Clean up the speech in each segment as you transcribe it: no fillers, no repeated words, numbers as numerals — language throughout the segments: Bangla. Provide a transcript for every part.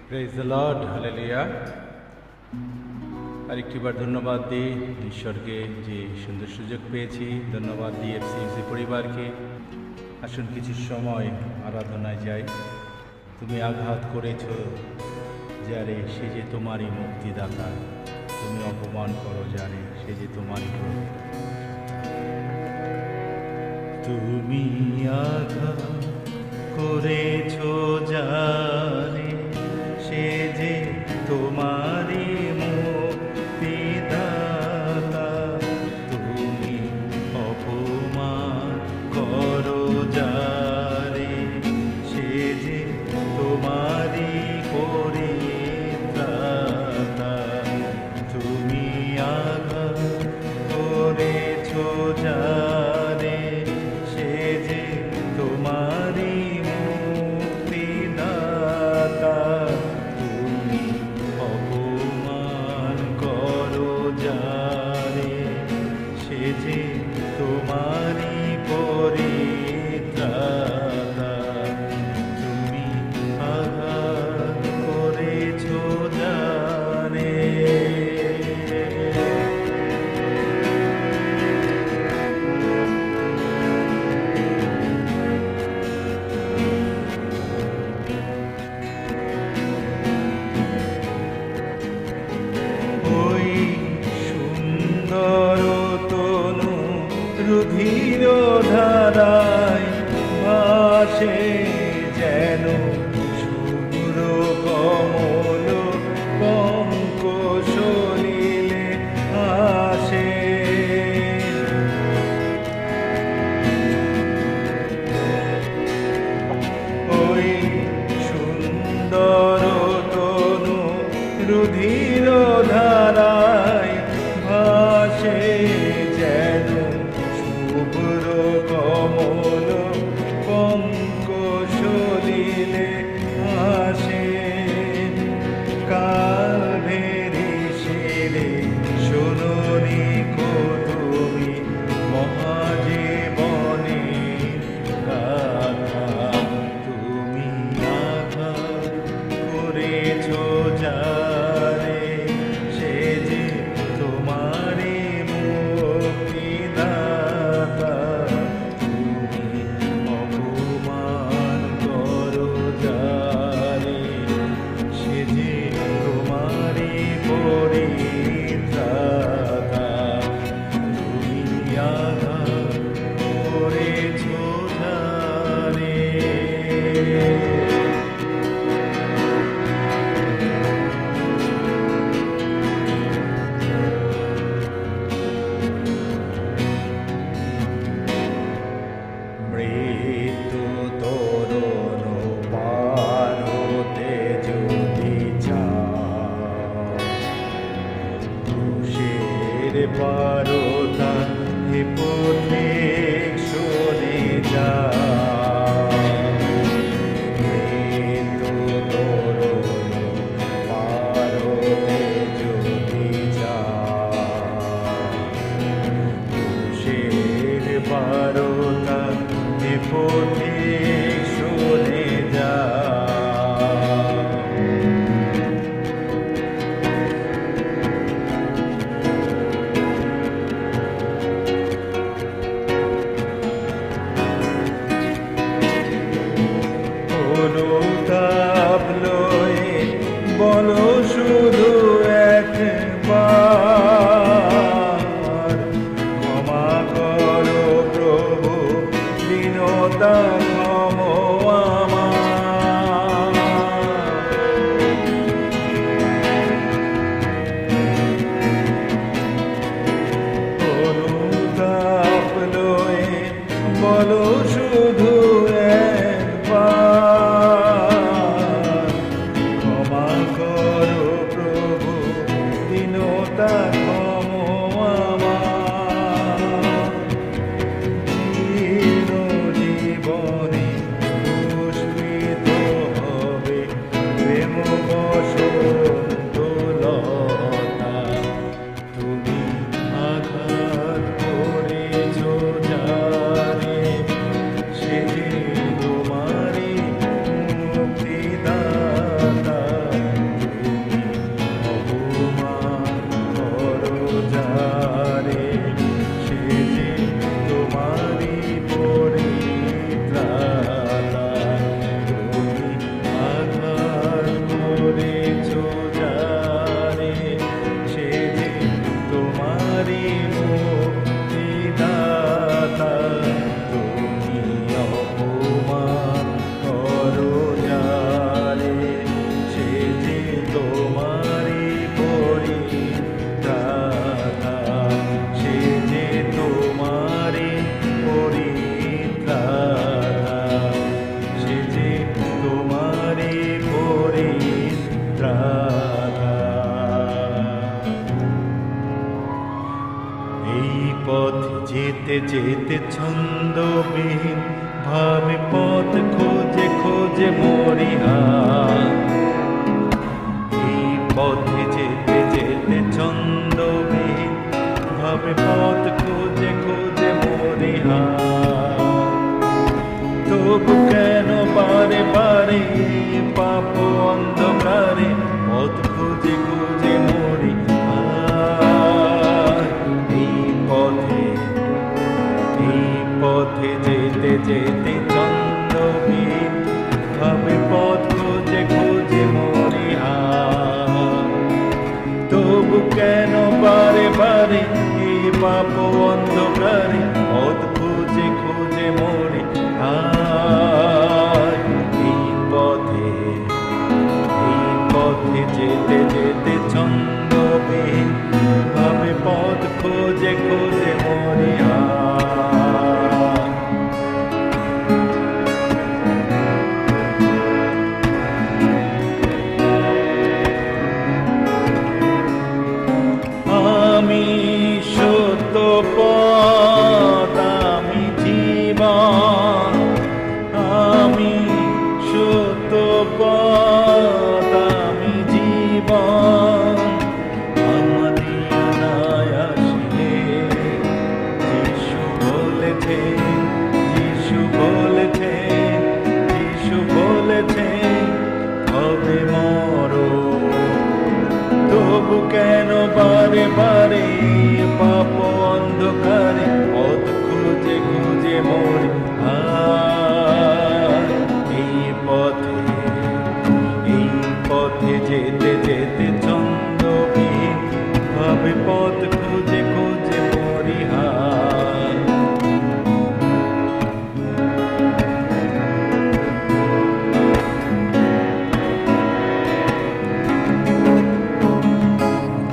Praise the lord, hallelujah. আরেকটিবার ধন্যবাদ দিই ঈশ্বরকে যে সুন্দর সুযোগ পেয়েছি। ধন্যবাদ দিই এফসিএমসি পরিবারকে। আসুন কিছু সময় আরাধনায় যাই। তুমি আঘাত করেছ যারে, সে যে তোমারই মুক্তিদাতা। তুমি অপমান করো যারে, সে যে তোমারই প্রভু। তুমি আঘাত করেছ যারে, সে যে তোমারই মুক্তিদাতা। তুমি অপমান করো যারে, সে যে তোমারই পরিত্রাতা। তুমি আঘাত করেছ যারে, সে যে তোমারই মুক্তিদাতা। তুমি অপমান করো যারে, সে যে তোমারই পরিত্রাতা। তুমি আঘাত করেছ যারে। ওই সুন্দর তনু রুধির ধারায় ভাসে যেন শুভ্র কমল পঙ্কজ সলিলে আসে। ওই সুন্দর তনু রুধির ধারায় ভাসে যেন শুভ্র কমল পঙ্কজ সলিলে আসে। কালেরি শিরে শোনোনি কো তুমি মহাজীবনে গাথা। তুমি আঘাত করেছ যারে, সে যে তোমারই মুক্তিদাতা। তুমি অপমান করো যারে, সে যে তোমারই পরিত্রাতা। তুমি আঘাত করেছ যারে। মৃত্যু তরুণ পার হতে যদি চাও, ক্রুশের পারতা এ পথিক সরে যাও। মৃত্যু তরুণ পার হতে যদি চাও, ক্রুশের পারতা এ পথিক সরে যাও। অনুতাপ লয়ে বলো শুধু একবার, ক্ষমা করো প্রভু দীনতা ক্ষম আমার। অনুতাপ লয়ে বলো শুধু একবার, ক্ষমা করো প্রভু দীনতা ক্ষম আমার। দীন জীবনে পুষ্পিত হবে প্রেম বসন্তলতা। তুমি আঘাত করেছ যারে, সে যে তোমারই মুক্তিদাতা। যেতে যেতে ছন্দবিহীন ভাবে পথ খোঁজে খোঁজে মরি এই পথে যেতে যেতে ছন্দবিহীন ভাবে পথ খোঁজে খোঁজে মরি তবু কেন বারে বারে পাপ অন্ধকারে পথ খুঁজে খুঁজে মরি এই পথে যেতে যেতে ছন্দবিহীন ভাবে পথ খুঁজে খুঁজে মরি তবু কেন বারে বারে এই পাপ অন্ধকারে পথ খুঁজে খুঁজে মরি এই পথে যেতে যেতে ছন্দবিহীন ভাবে পথ খুঁজে খুঁজে মরি আমি সত্য পথ আমি জীবন আমি সত্য পথ আমি জীবন আমাদের আসলে যিশু বলেছেন যিশু বলেছেন যিশু বলেছেন হবে মরো তবু কেন বারে বারে পাপ অন্ধকারে পথ খুঁজে খুঁজে মরি এই পথে যেতে যেতে ছন্দবিহীন ভাবে পথ খুঁজে খুঁজে মরি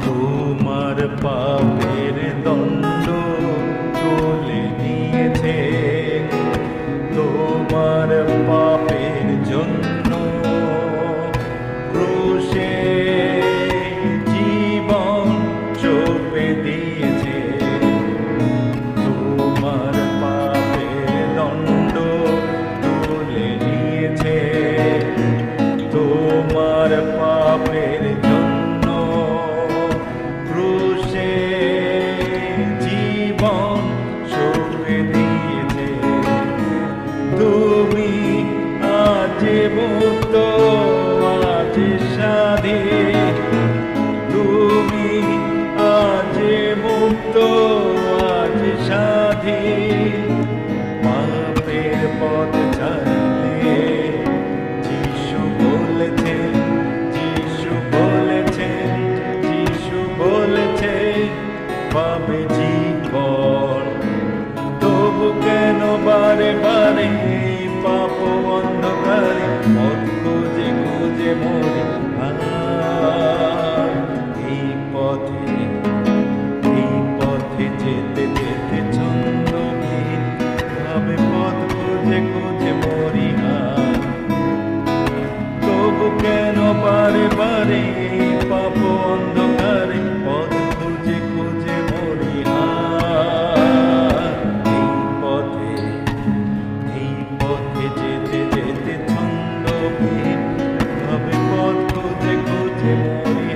তোমার পাপের দণ্ড তুলে নিয়েছে তোমার পাপের জন্য ক্রুশে জীবন চোপে দিয়েছে তোমার পাপের দণ্ড তুলে নিয়েছে তোমার পাপের জন্য ক্রুশে জীবন চোপে দিয়েছে তুমি আজ মুক্ত আজ স্বাধীন তুমি আজ মুক্ত আজ স্বাধীন পাপের পথ ছাড়লে যিশু বলেছেন যিশু বলেছেন যিশু বলেছেন পাবে জীবন তবু কেন বারে বারে পাপ অন্ধকারে পথ খুঁজে খুঁজে মরি এই পথে যেতে যেতে ছন্দবিহীন ভাবে পথ খুঁজে খুঁজে মরি তবু কেন বারে বারে পাপ অন্ধকারে পথ খুঁজে খুঁজে মরি এই পথে যেতে যেতে ছন্দবিহীন ভাবে পথ খুঁজে খুঁজে মরি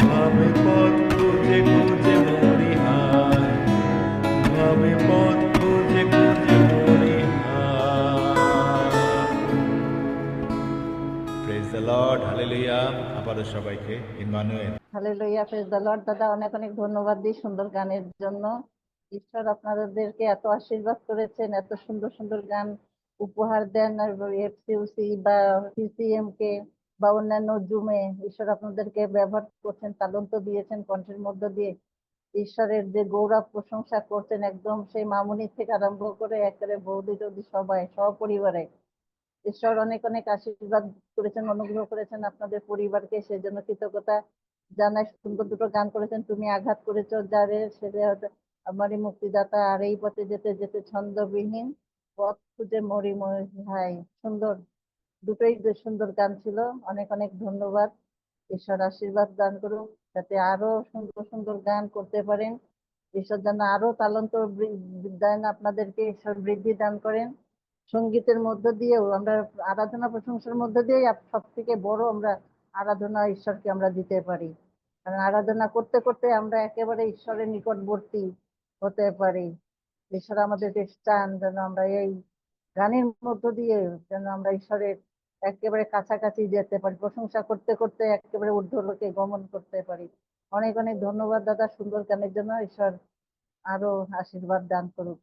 ভাবে পথ খুঁজে খুঁজে মরি ভাবে পথ খুঁজে খুঁজে মরি প্রেজ দ্য লর্ড হালেলুয়া আবারও সবাইকে Emmanuel hallelujah, praise the Lord. দাদা অনেক অনেক ধন্যবাদ দিই সুন্দর গানের জন্য। ঈশ্বর আপনাদেরকে এত আশীর্বাদ করেছেন, এত সুন্দর সুন্দর গান উপহার দেন এফসিউসি বা সিসিএম কে বা অন্যান্য জুমে ঈশ্বর আপনাদেরকে ব্যবহার করছেন, তালন্ত দিয়েছেন কণ্ঠের মধ্য দিয়ে। ঈশ্বরের যে গৌরব প্রশংসা করছেন একদম সেই মামুনি থেকে আরম্ভ করে একেবারে বৌদি টৌদি সবাই সপরিবারে ঈশ্বর অনেক অনেক আশীর্বাদ করেছেন, অনুগ্রহ করেছেন আপনাদের পরিবারকে, সেজন্য কৃতজ্ঞতা জানাই। সুন্দর দুটো গান করেছেন, তুমি আঘাত করেছো যারে সেটা আমারই মুক্তিদাতা, আর এই পথে যেতে যেতে ছন্দবিহীন পথ খুঁজে মরি হাই। সুন্দর দুটোই বেশ সুন্দর গান ছিল। অনেক অনেক ধন্যবাদ। ঈশ্বর আশীর্বাদ দান করুন যাতে আরো সুন্দর সুন্দর গান করতে পারেন। ঈশ্বর যেন আরো তালন্ত দান, আপনাদেরকে ঈশ্বর বৃদ্ধি দান করেন। সঙ্গীতের মধ্য দিয়েও আমরা আরাধনা প্রশংসার মধ্য দিয়েই সব থেকে বড় আমরা আরাধনা ঈশ্বরকে আমরা দিতে পারি। কারণ আরাধনা করতে করতে আমরা একেবারে ঈশ্বরের নিকটবর্তী হতে পারি। ঈশ্বর আমাদেরকে চান যেন আমরা এই গানের মধ্য দিয়ে যেন আমরা ঈশ্বরের একেবারে কাছাকাছি যেতে পারি, প্রশংসা করতে করতে একেবারে ঊর্ধ্বলোকে গমন করতে পারি। অনেক অনেক ধন্যবাদ দাদা সুন্দর গানের জন্য। ঈশ্বর আরো আশীর্বাদ দান করুক।